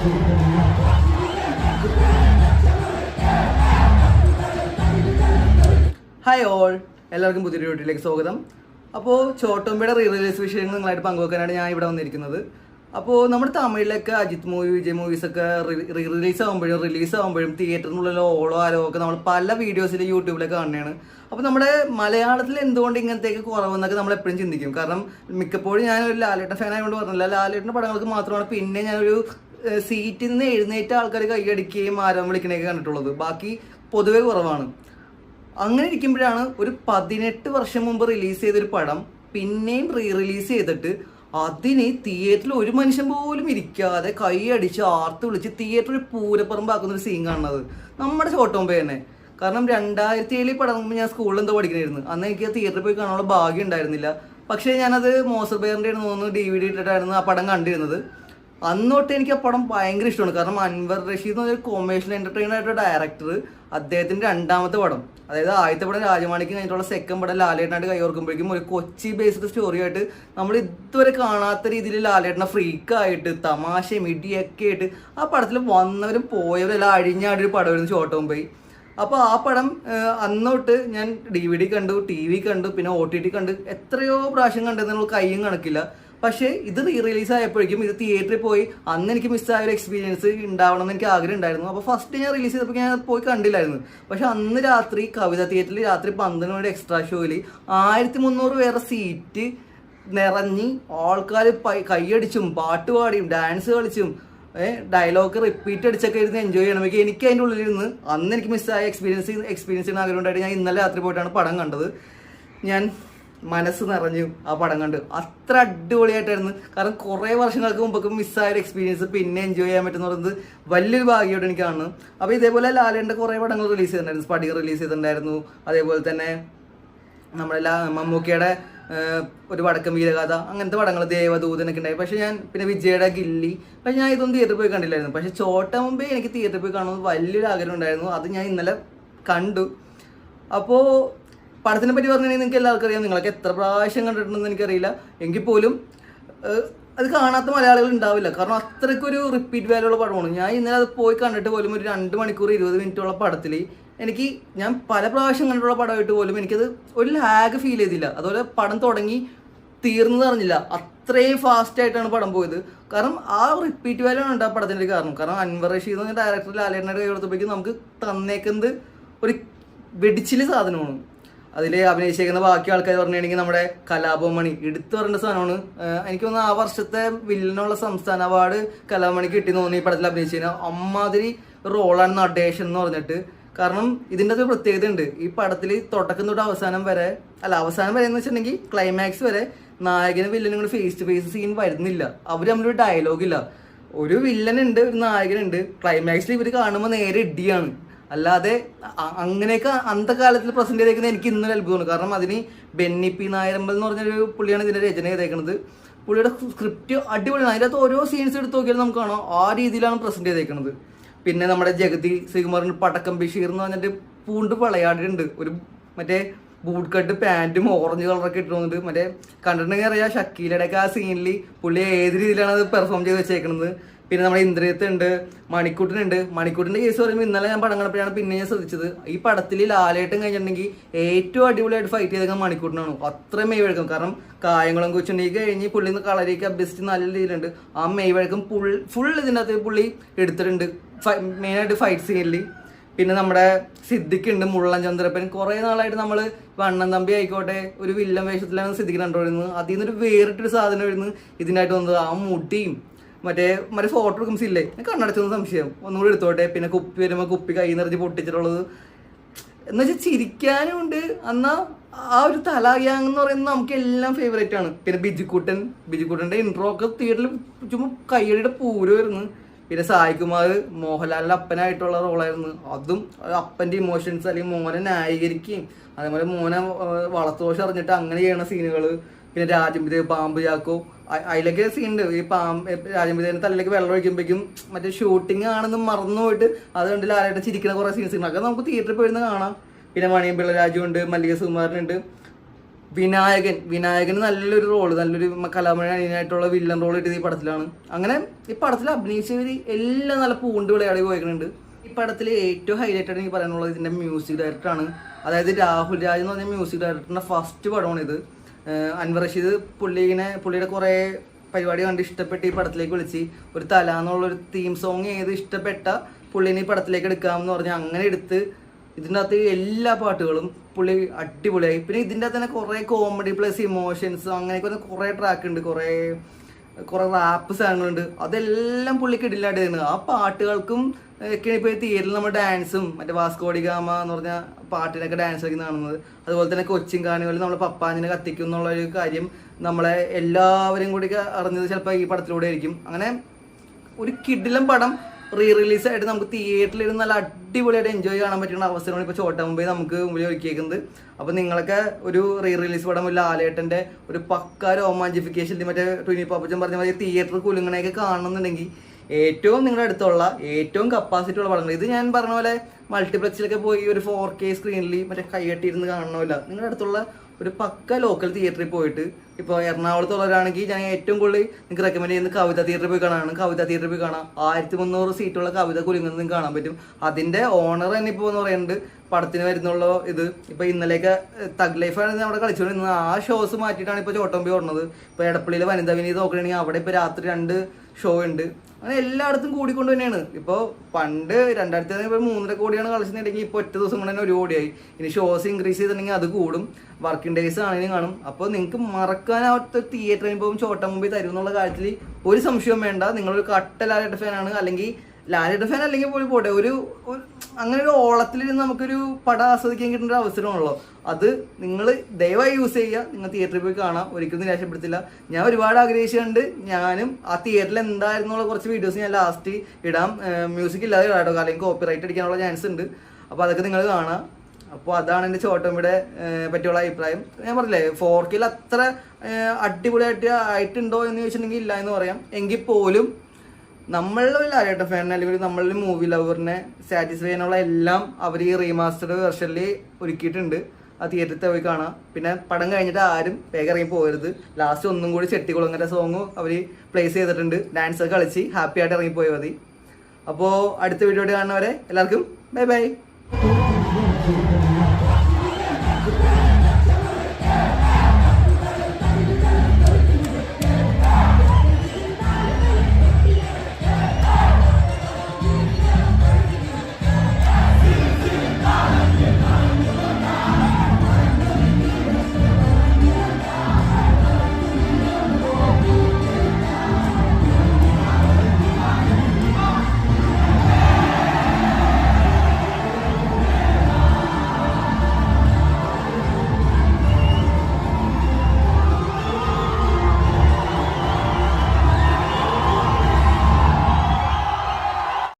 Hi all, എല്ലാവർക്കും പുതിയൊരു വീട്ടിലേക്ക് സ്വാഗതം. അപ്പോൾ ചോട്ടോമ്പയുടെ റിലീസ് വിഷയങ്ങൾ നിങ്ങളായിട്ട് പങ്കുവെക്കാനാണ് ഞാൻ ഇവിടെ വന്നിരിക്കുന്നത്. അപ്പോൾ നമ്മുടെ തമിഴിലൊക്കെ അജിത് മൂവി, വിജയ് മൂവീസൊക്കെ റിലീസ് ആകുമ്പോഴും തിയേറ്ററിനുള്ളിലോ ഓളോ ആലോ ഒക്കെ നമ്മൾ പല വീഡിയോസിൽ യൂട്യൂബിലൊക്കെ കാണുന്നതാണ്. അപ്പോൾ നമ്മുടെ മലയാളത്തിൽ എന്തുകൊണ്ട് ഇങ്ങനത്തേക്ക് കുറവെന്നൊക്കെ നമ്മൾ എപ്പോഴും ചിന്തിക്കും. കാരണം മിക്കപ്പോഴും ഞാനൊരു ലാലേട്ടൻ ഫാൻ ആയതുകൊണ്ട് പറഞ്ഞില്ല, ലാലേട്ടൻ്റെ പടങ്ങൾക്ക് മാത്രമാണ് പിന്നെ ഞാനൊരു സീറ്റിൽ നിന്ന് എഴുന്നേറ്റ ആൾക്കാർ കൈയടിക്കുകയും ആരം വിളിക്കണയൊക്കെ കണ്ടിട്ടുള്ളത്. ബാക്കി പൊതുവെ കുറവാണ്. അങ്ങനെ ഇരിക്കുമ്പോഴാണ് ഒരു 18 വർഷം മുമ്പ് റിലീസ് ചെയ്തൊരു പടം പിന്നെയും റിലീസ് ചെയ്തിട്ട് അതിന് തിയേറ്ററിൽ ഒരു മനുഷ്യൻ പോലും ഇരിക്കാതെ കൈയടിച്ച് ആർത്ത് വിളിച്ച് തിയേറ്ററിൽ പൂരപ്പറമ്പാക്കുന്ന ഒരു സീൻ കാണുന്നത് നമ്മുടെ ചോട്ടോമ്പ തന്നെ. കാരണം 2007 പടം ഞാൻ സ്കൂളിൽ എന്തോ പഠിക്കണമായിരുന്നു. അന്ന് എനിക്ക് തിയേറ്ററിൽ പോയി കാണാനുള്ള ഭാഗ്യം ഉണ്ടായിരുന്നില്ല. പക്ഷേ ഞാനത് മോസർ ബെയറിൻ്റെ തോന്നുന്നു DVD ഇട്ടിട്ടായിരുന്നു ആ പടം കണ്ടിരുന്നത്. അന്നോട്ട് എനിക്ക് ആ പടം ഭയങ്കര ഇഷ്ടമാണ്. കാരണം അൻവർ റഷീദ് എന്ന് പറഞ്ഞൊരു കൊമേഴ്ഷ്യൽ എൻ്റർടൈനർ ആയിട്ടുള്ള ഡയറക്ടർ, അദ്ദേഹത്തിൻ്റെ രണ്ടാമത്തെ പടം, അതായത് ആദ്യത്തെ പടം രാജമാണിക്ക് കഴിഞ്ഞിട്ടുള്ള സെക്കൻഡ് പടം ലാലേട്ടനായിട്ട് കൈയോർക്കുമ്പോഴേക്കും ഒരു കൊച്ചി ബേസ്ഡ് സ്റ്റോറി ആയിട്ട് നമ്മൾ ഇതുവരെ കാണാത്ത രീതിയിൽ ലാലേട്ടനെ ഫ്രീക്കായിട്ട് തമാശയും ഇടിയൊക്കെ ആയിട്ട് ആ പടത്തിൽ വന്നവരും പോയവരും എല്ലാം അഴിഞ്ഞാടിയൊരു പടമായിരുന്നു ചോട്ടോമ്പൈ. അപ്പോൾ ആ പടം അന്നോട്ട് ഞാൻ DVD കണ്ടു, TV കണ്ടു, പിന്നെ OTT കണ്ട്, എത്രയോ പ്രാവശ്യം കണ്ടതെന്നുള്ള കയ്യും കണക്കില്ല. പക്ഷേ ഇത് റിലീസ് ആയപ്പോഴേക്കും ഇത് തിയേറ്ററിൽ പോയി അന്ന് എനിക്ക് മിസ്സായ ഒരു എക്സ്പീരിയൻസ് ഉണ്ടാവണം എന്ന് എനിക്ക് ആഗ്രഹം ഉണ്ടായിരുന്നു. അപ്പോൾ ഫസ്റ്റ് ഞാൻ റിലീസ് ചെയ്തപ്പോൾ ഞാൻ പോയി കണ്ടില്ലായിരുന്നു. പക്ഷെ അന്ന് രാത്രി കവിത തിയേറ്ററിൽ രാത്രി 12 മണിയുടെ എക്സ്ട്രാ ഷോയിൽ 1300 പേരെ സീറ്റ് നിറഞ്ഞ് ആൾക്കാർ കൈയടിച്ചും പാട്ട് പാടിയും ഡാൻസ് കളിച്ചും ഡയലോഗ് റിപ്പീറ്റ് അടിച്ചൊക്കെ ഇരുന്ന് എൻജോയ് ചെയ്യണമെങ്കിൽ എനിക്ക് അതിൻ്റെ ഉള്ളിലിരുന്ന് അന്ന് എനിക്ക് മിസ്സായ എക്സ്പീരിയൻസ് ചെയ്യുന്ന ആഗ്രഹം ഉണ്ടായിട്ട് ഞാൻ ഇന്നലെ രാത്രി പോയിട്ടാണ് പടം കണ്ടത്. ഞാൻ മനസ്സ് നിറഞ്ഞു ആ പടം കണ്ട്. അത്ര അടിപൊളിയായിട്ടായിരുന്നു. കാരണം കുറേ വർഷങ്ങൾക്ക് മുമ്പൊക്കെ മിസ്സായൊരു എക്സ്പീരിയൻസ് പിന്നെ എൻജോയ് ചെയ്യാൻ പറ്റുന്ന പറയുന്നത് വലിയൊരു ഭാഗ്യമായിട്ട് എനിക്ക് കാണുന്നു. അപ്പോൾ ഇതേപോലെ ലാലേൻ്റെ കുറേ പടങ്ങൾ റിലീസ് ചെയ്തിട്ടുണ്ടായിരുന്നു. സ്പടിക റിലീസ് ചെയ്തിട്ടുണ്ടായിരുന്നു. അതേപോലെ തന്നെ നമ്മുടെ മമ്മൂക്കയുടെ ഒരു വടക്കം വീരഗാഥ, അങ്ങനത്തെ പടങ്ങൾ, ദേവദൂതനൊക്കെ ഉണ്ടായി. പക്ഷേ ഞാൻ പിന്നെ വിജയുടെ ഗില്ലി, പക്ഷേ ഞാൻ ഇതൊന്നും തിയേറ്ററിൽ പോയി കണ്ടില്ലായിരുന്നു. പക്ഷേ ചോട്ടോമ്പേ എനിക്ക് തിയേറ്ററിൽ പോയി കാണുന്നത് വലിയൊരു ആഗ്രഹം ഉണ്ടായിരുന്നു. അത് ഞാൻ ഇന്നലെ കണ്ടു. അപ്പോൾ പടത്തിനെ പറ്റി പറഞ്ഞിട്ടുണ്ടെങ്കിൽ നിങ്ങൾക്ക് എല്ലാവർക്കും അറിയാം. നിങ്ങളൊക്കെ എത്ര പ്രാവശ്യം കണ്ടിട്ടുണ്ടെന്ന് എനിക്കറിയില്ല. എങ്കിൽ പോലും അത് കാണാത്ത മലയാളികൾ ഉണ്ടാവില്ല. കാരണം അത്രയ്ക്കൊരു റിപ്പീറ്റ് വാല്യൂ ഉള്ള പടമാണ്. ഞാൻ ഇന്നലെ അത് പോയി കണ്ടിട്ട് പോലും ഒരു 2 മണിക്കൂർ 20 മിനിറ്റുള്ള പടത്തിൽ ഞാൻ പല പ്രാവശ്യം കണ്ടിട്ടുള്ള പടമായിട്ട് പോലും എനിക്കത് ഒരു ലാഗ് ഫീൽ ചെയ്തില്ല. അതുപോലെ പടം തുടങ്ങി തീർന്നു അറിഞ്ഞില്ല. അത്രയും ഫാസ്റ്റ് ആയിട്ടാണ് പടം പോയത്. കാരണം ആ റിപ്പീറ്റ് വാല്യൂ ആണ് ആ പടത്തിൻ്റെ കാരണം. കാരണം അൻവർ റഷീദ് എന്ന ഡയറക്ടർ ലാലേട്ടനായിട്ട് കൈ കൊടുത്തപ്പോഴേക്കും നമുക്ക് തന്നേക്കുന്നത് ഒരു വെടിച്ചില് സാധനമാണ്. അതിൽ അഭിനയിച്ചേക്കുന്ന ബാക്കി ആൾക്കാർ പറഞ്ഞിട്ടുണ്ടെങ്കിൽ നമ്മുടെ കലാഭവമണി എടുത്തു പറയേണ്ട സാധനമാണ്. എനിക്ക് തോന്നുന്നു ആ വർഷത്തെ വില്ലനുള്ള സംസ്ഥാന അവാർഡ് കലാഭവമണിക്ക് കിട്ടി തോന്നി ഈ പടത്തിൽ അഭിനയിച്ചതിന്. അമ്മാതിരി റോളാണ് നടേഷൻ എന്ന് പറഞ്ഞിട്ട്. കാരണം ഇതിൻ്റെ ഒരു പ്രത്യേകത ഉണ്ട്. ഈ പടത്തിൽ തുടക്കം തൊട്ട് അവസാനം വരെ എന്ന് വെച്ചിട്ടുണ്ടെങ്കിൽ ക്ലൈമാക്സ് വരെ നായകനും വില്ലനും കൂടെ ഫേസ് ടു ഫേസ് സീൻ വരുന്നില്ല. അവർ തമ്മിലൊരു ഡയലോഗില്ല. ഒരു വില്ലനുണ്ട്, ഒരു നായകനുണ്ട്. ക്ലൈമാക്സിൽ ഇവർ കാണുമ്പോൾ നേരെ ഇടിയാണ്. അല്ലാതെ അങ്ങനെയൊക്കെ അന്നത്തെ കാലത്തിൽ പ്രസന്റ് ചെയ്തേക്കുന്നത് എനിക്ക് ഇന്നൊരു അത്ഭുതമാണ്. കാരണം അതിന് ബെന്നി പി നായരമ്പൽ എന്ന് പറഞ്ഞൊരു പുള്ളിയാണ് ഇതിൻ്റെ രചന ചെയ്തേക്കുന്നത്. പുള്ളിയുടെ സ്ക്രിപ്റ്റ് അടിപൊളിയാണ്. അതിനകത്ത് ഓരോ സീൻസ് എടുത്ത് നോക്കിയാൽ നമുക്ക് കാണാം ആ രീതിയിലാണ് പ്രസന്റ് ചെയ്തേക്കുന്നത്. പിന്നെ നമ്മുടെ ജഗതി ശ്രീകുമാറിന് പടക്കം ബഷീർ എന്ന് പറഞ്ഞിട്ട് പൂണ്ട് വിളയാടിട്ടുണ്ട്. ഒരു മറ്റേ ബൂട്ട് കട്ട് പാൻറ്റും ഓറഞ്ച് കളറൊക്കെ ഇട്ട് വന്നിട്ട് മറ്റേ കണ്ടിട്ടുണ്ടെങ്കിൽ അറിയാം ഷക്കീലയുടെയൊക്കെ ആ സീനിൽ പുള്ളി ഏത് രീതിയിലാണ് അത് പെർഫോം ചെയ്ത് വെച്ചേക്കുന്നത്. പിന്നെ നമ്മുടെ ഇന്ദ്രിയത്ത് ഉണ്ട്, മണിക്കൂട്ടിനുണ്ട്. മണിക്കൂട്ടിൻ്റെ കേസ് പറയുമ്പോൾ ഇന്നലെ ഞാൻ പടം കണ്ടപ്പോഴാണ് പിന്നെ ഞാൻ ശ്രദ്ധിച്ചത് ഈ പടത്തിൽ ലാലേട്ടൻ കഴിഞ്ഞിട്ടുണ്ടെങ്കിൽ ഏറ്റവും അടിപൊളിയായിട്ട് ഫൈറ്റ് ചെയ്തേക്കാൻ മണിക്കൂട്ടിനാണ്. അത്രയും മെയ് വഴക്കം. കാരണം കായംകുളം കൊച്ചുണ്ടെങ്കിൽ കഴിഞ്ഞ് പുള്ളി കളരിയൊക്കെ അഭ്യസിച്ച് നല്ല രീതിയിലുണ്ട്. ആ മെയ് വഴക്കം ഫുൾ ഇതിൻ്റെ അകത്ത് പുള്ളി എടുത്തിട്ടുണ്ട് മെയിനായിട്ട് ഫൈറ്റ് സീനിൽ. പിന്നെ നമ്മുടെ സിദ്ദിഖുണ്ട്, മുള്ളൻ ചന്ദ്രപ്പൻ. കുറേ നാളായിട്ട് നമ്മൾ വണ്ണൻ തമ്പി ആയിക്കോട്ടെ ഒരു വില്ലൻ വേഷത്തിലാണ് സിദ്ദിഖിനെ കണ്ടുവരുന്നത്. അതിൽ നിന്നൊരു വേറിട്ടൊരു സാധനം വരുന്നു ഇതിനായിട്ട് വന്നത്. ആ മുടിയും മറ്റേ ഫോട്ടോ എടുക്കുമ്പോൾ കണ്ണടച്ചൊന്ന് സംശയം ഒന്നുകൂടി എടുത്തോട്ടെ. പിന്നെ കുപ്പി വരുമ്പോൾ കുപ്പി കൈ നിറച്ച് പൊട്ടിച്ചിട്ടുള്ളത് എന്ന് വെച്ചാൽ ചിരിക്കാനും ഉണ്ട്. എന്നാൽ ആ ഒരു തലാഗ്യാങ് എന്ന് പറയുന്നത് നമുക്ക് എല്ലാം ഫേവറേറ്റ് ആണ്. പിന്നെ ബിജുക്കുട്ടൻ്റെ ഇൻട്രോ ഒക്കെ തിയേറ്ററിൽ ചുമ്മാ കയ്യടിയുടെ പൂരം വരുന്നു. പിന്നെ സായികുമാർ മോഹൻലാലിൻ്റെ അപ്പനായിട്ടുള്ള റോളായിരുന്നു. അതും അപ്പൻ്റെ ഇമോഷൻസ് അല്ലെങ്കിൽ മോനെ ന്യായീകരിക്കുകയും അതേപോലെ മോനെ വളർത്തോഷ അറിഞ്ഞിട്ട് അങ്ങനെ ചെയ്യണ സീനുകൾ. പിന്നെ രാജംപിതേവ്, പാമ്പ് ചാക്കോ, അതിലൊക്കെ സീനുണ്ട്. ഈ രാജംപിതേവിൻ്റെ തലയിലേക്ക് വെള്ളം ഒഴിക്കുമ്പോഴേക്കും മറ്റേ ഷൂട്ടിംഗ് ആണെന്ന് മറന്നു പോയിട്ട് അതുകൊണ്ട് ലാലേട്ടൻ ചിരിക്കുന്ന കുറേ സീൻസ് ഉണ്ട്. അതൊക്കെ നമുക്ക് തിയേറ്ററിൽ പോയിരുന്ന് കാണാം. പിന്നെ മണിയമ്പിള്ള രാജു ഉണ്ട്, മല്ലിക സുകുമാരനുണ്ട്. വിനായകന് നല്ലൊരു റോള്, നല്ലൊരു കലാമഴനായിട്ടുള്ള വില്ലൻ റോൾ കിട്ടിയത് ഈ പടത്തിലാണ്. അങ്ങനെ ഈ പടത്തിൽ അഭിനയിച്ചവർ എല്ലാം നല്ല പൂണ്ട് വിളയാടി പോയിട്ടുണ്ട്. ഈ പടത്തിൽ ഏറ്റവും ഹൈലൈറ്റഡ് എനിക്ക് പറയാനുള്ളത് ഇതിൻ്റെ മ്യൂസിക് ഡയറക്ടറാണ്. അതായത് രാഹുൽ രാജ് എന്ന് പറഞ്ഞ മ്യൂസിക് ഡയറക്ടറിൻ്റെ ഫസ്റ്റ് പടമാണ് ഇത്. അൻവർ റഷീദ് പുള്ളിയുടെ കുറേ പരിപാടി കണ്ട് ഇഷ്ടപ്പെട്ട് ഈ പടത്തിലേക്ക് വിളിച്ച് ഒരു തല എന്നുള്ളൊരു തീം സോങ് ഇഷ്ടപ്പെട്ട പുള്ളിനെ ഈ പടത്തിലേക്ക് എടുക്കാമെന്ന് പറഞ്ഞ് അങ്ങനെ എടുത്ത് ഇതിൻ്റെ അകത്ത് എല്ലാ പാട്ടുകളും പുള്ളി അടിപൊളിയായി. പിന്നെ ഇതിൻ്റെ അകത്ത് തന്നെ കുറേ കോമഡി പ്ലസ് ഇമോഷൻസ് അങ്ങനെയൊക്കെ കുറേ ട്രാക്ക് ഉണ്ട്, കുറേ റാപ്പ് സാധനങ്ങളുണ്ട്. അതെല്ലാം പുള്ളിക്ക് ഇടില്ലാണ്ടായിരുന്നു. ആ പാട്ടുകൾക്കും ഒക്കെയാണ് ഇപ്പോൾ തിയേറ്ററിൽ നമ്മൾ ഡാൻസും മറ്റേ വാസ്കോഡി ഗാമ എന്ന് പറഞ്ഞ പാട്ടിനൊക്കെ ഡാൻസ് കളിക്കുന്ന കാണുന്നത്. അതുപോലെ തന്നെ കൊച്ചിൻ കാണികളിൽ നമ്മൾ പപ്പാഞ്ഞിനെ കത്തിക്കും എന്നുള്ളൊരു കാര്യം നമ്മളെ എല്ലാവരും കൂടി അറിഞ്ഞത് ചിലപ്പോൾ ഈ പടത്തിലൂടെ ആയിരിക്കും. അങ്ങനെ ഒരു കിടിലം പടം റിലീസായിട്ട് നമുക്ക് തിയേറ്ററിൽ നല്ല അടിപൊളിയായിട്ട് എൻജോയ് കാണാൻ പറ്റുന്ന അവസരമാണ് ഇപ്പോൾ ചോട്ടാ മുംബൈ നമുക്ക് മുമ്പിൽ ഒരുക്കിയേക്കുന്നത്. അപ്പോൾ നിങ്ങളൊക്കെ ഒരു റിലീസ് പടം ലാലേട്ടൻ്റെ ഒരു പക്ക രോമാഞ്ചിഫിക്കേഷൻ മറ്റേ ട്വിനി പാപ്പച്ചൻ പറഞ്ഞ മാതിരി തിയേറ്റർ കുലുങ്ങണയൊക്കെ കാണുന്നുണ്ടെങ്കിൽ ഏറ്റവും നിങ്ങളുടെ അടുത്തുള്ള ഏറ്റവും കപ്പാസിറ്റി ഉള്ള പടങ്ങൾ, ഇത് ഞാൻ പറഞ്ഞ പോലെ മൾട്ടിപ്ലക്സിലൊക്കെ പോയി ഒരു 4K സ്ക്രീനിൽ മറ്റേ കൈകെട്ടിയിരുന്ന് കാണണമില്ല. നിങ്ങളുടെ അടുത്തുള്ള ഒരു പക്ക ലോക്കൽ തിയേറ്ററിൽ പോയിട്ട്, ഇപ്പോൾ എറണാകുളത്തുള്ളവരാണെങ്കിൽ ഞാൻ ഏറ്റവും കൂടുതൽ നിങ്ങൾക്ക് റെക്കമെൻഡ് ചെയ്യുന്നത് കവിത തിയേറ്ററിൽ പോയി കാണാനാണ്. കവിത തിയേറ്ററിൽ പോയി കാണാം. 1300 സീറ്റുള്ള കവിത കുലുങ്ങുന്നത് നിങ്ങൾക്ക് കാണാൻ പറ്റും. അതിൻ്റെ ഓണർ തന്നെ ഇപ്പോൾ എന്ന് പറയുന്നത് പടത്തിന് വരുന്നുള്ള ഇത് ഇപ്പോൾ ഇന്നലെയൊക്കെ തഗ് ലൈഫാണ് അവിടെ കളിച്ചുകൊണ്ടിരുന്നത്. ആ ഷോസ് മാറ്റിയിട്ടാണ് ഇപ്പോൾ ചോട്ടമ്പി ഓടുന്നത്. ഇപ്പോൾ എടപ്പള്ളിയിൽ വനിതാ വിനീത് നോക്കുകയാണെങ്കിൽ അവിടെ ഇപ്പോൾ രാത്രി 2 ഷോ ഉണ്ട്. അങ്ങനെ എല്ലായിടത്തും കൂടിക്കൊണ്ട് തന്നെയാണ്. ഇപ്പോൾ പണ്ട് 2003 കോടിയാണ് കളിച്ചിട്ടുണ്ടെങ്കിൽ ഇപ്പോൾ ഒറ്റ ദിവസം കൊണ്ട് തന്നെ 1 കോടിയായി. ഇനി ഷോസ് ഇൻക്രീസ് ചെയ്തിട്ടുണ്ടെങ്കിൽ അത് കൂടും. വർക്കിംഗ് ഡേയ്സ് ആണെങ്കിലും കാണും. അപ്പോൾ നിങ്ങൾക്ക് മറക്കാനാവാത്ത തിയേറ്റർ അനുഭവം ചോട്ടാ മുംബൈ തരും എന്നുള്ള കാര്യത്തിൽ ഒരു സംശയവും വേണ്ട. നിങ്ങളൊരു കട്ട ലാലേട്ട ഫാനാണ്, അല്ലെങ്കിൽ ലാലേട്ട ഫാൻ അല്ലെങ്കിൽ പോലും പോട്ടെ, ഒരു അങ്ങനെ ഒരു ഓളത്തിലിരുന്ന് നമുക്കൊരു പടം ആസ്വദിക്കാൻ കിട്ടുന്ന ഒരു അവസരമാണല്ലോ. അത് നിങ്ങൾ ദയവായി യൂസ് ചെയ്യുക. നിങ്ങൾ തിയേറ്ററിൽ പോയി കാണാം, ഒരിക്കലും നിരാശപ്പെടുത്തില്ല. ഞാൻ ഒരുപാട് ആഗ്രഹിച്ചുകൊണ്ട് ഞാനും ആ തിയേറ്ററിൽ എന്തായിരുന്നുള്ള കുറച്ച് വീഡിയോസ് ഞാൻ ലാസ്റ്റ് ഇടാം. മ്യൂസിക് ഇല്ലാതെ ഇടാം കേട്ടോ, അല്ലെങ്കിൽ കോപ്പിറൈറ്റ് അടിക്കാനുള്ള ചാൻസ് ഉണ്ട്. അപ്പോൾ അതൊക്കെ നിങ്ങൾ കാണാം. അപ്പോൾ അതാണ് എൻ്റെ ചോട്ടമ്പിയുടെ പറ്റിയുള്ള അഭിപ്രായം. ഞാൻ പറഞ്ഞില്ലേ 4K അത്ര ആയിട്ടുണ്ടോ എന്ന് ചോദിച്ചിട്ടുണ്ടെങ്കിൽ ഇല്ല എന്ന് പറയാം. എങ്കിൽ പോലും നമ്മളുടെ ഒരു ലാലേട്ട ഫാനിനെ അല്ലെങ്കിൽ നമ്മളുടെ മൂവി ലവറിനെ സാറ്റിസ്ഫൈ ചെയ്യാനുള്ള എല്ലാം അവർ ഈ റീമാസ്റ്റർഡ് വെർഷനിൽ ഒരുക്കിയിട്ടുണ്ട്. ആ തിയേറ്ററിൽ പോയി കാണാം. പിന്നെ പടം കഴിഞ്ഞിട്ട് ആരും വേഗം ഇറങ്ങി പോകരുത്. ലാസ്റ്റ് ഒന്നും കൂടി ചെട്ടികുളങ്ങര സോങ് അവർ പ്ലേസ് ചെയ്തിട്ടുണ്ട്. ഡാൻസ് ഒക്കെ കളിച്ച് ഹാപ്പി ആയിട്ട് ഇറങ്ങിപ്പോയാൽ മതി. അപ്പോൾ അടുത്ത വീഡിയോ കാണുന്നവരെ എല്ലാവർക്കും ബൈ ബൈ.